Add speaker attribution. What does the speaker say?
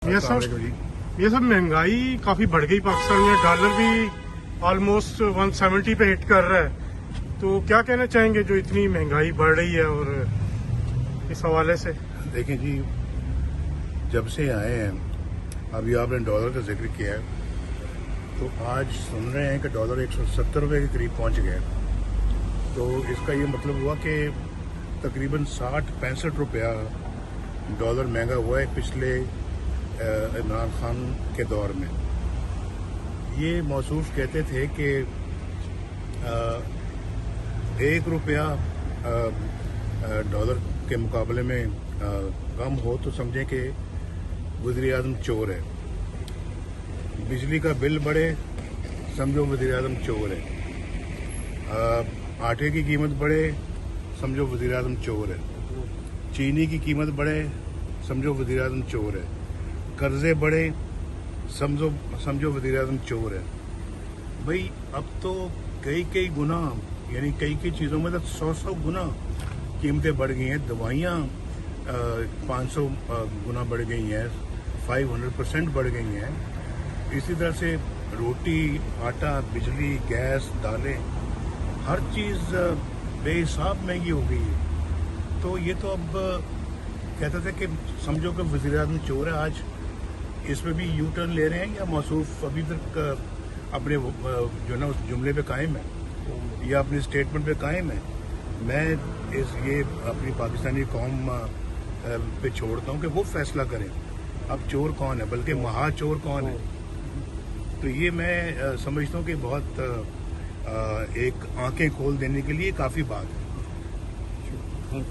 Speaker 1: یہ سب مہنگائی کافی بڑھ گئی پاکستان میں. ڈالر بھی آلموسٹ 170 پہ ہٹ کر رہا ہے. تو کیا کہنا چاہیں گے جو اتنی مہنگائی بڑھ رہی ہے اور اس حوالے سے؟
Speaker 2: دیکھیں جی، جب سے آئے ہیں، ابھی آپ نے ڈالر کا ذکر کیا ہے، تو آج سن رہے ہیں کہ ڈالر 170 روپے کے قریب پہنچ گئے. تو اس کا یہ مطلب ہوا کہ تقریباً 60-65 روپیہ ڈالر مہنگا ہوا ہے پچھلے عمران خان کے دور میں. یہ موصوف کہتے تھے کہ 1 روپیہ ڈالر کے مقابلے میں کم ہو تو سمجھیں کہ وزیر اعظم چور ہے. بجلی کا بل بڑھے، سمجھو وزیر اعظم چور ہے. آٹے کی قیمت بڑھے، سمجھو وزیر اعظم چور ہے. چینی کی قیمت بڑھے، سمجھو وزیر اعظم چور ہے. قرضے بڑھے، سمجھو وزیر اعظم چور ہے. بھئی اب تو کئی گنا، یعنی کئی چیزوں میں تو 100 گنا قیمتیں بڑھ گئی ہیں. دوائیاں 500 گنا بڑھ گئی ہیں، 500% بڑھ گئی ہیں. اسی طرح سے روٹی، آٹا، بجلی، گیس، دالیں، ہر چیز بے حساب مہنگی ہو گئی ہے. تو یہ تو اب کہتے تھے کہ سمجھو کہ وزیر اعظم چور ہے. آج اس میں بھی یو ٹرن لے رہے ہیں یا موصوف ابھی تک اپنے جو نا اس جملے پہ قائم ہے یا اپنی اسٹیٹمنٹ پہ قائم ہے؟ میں یہ اپنی پاکستانی قوم پہ چھوڑتا ہوں کہ وہ فیصلہ کریں اب چور کون ہے، بلکہ مہا چور کون ہے. تو یہ میں سمجھتا ہوں کہ بہت ایک آنکھیں کھول دینے کے لیے کافی بات ہے.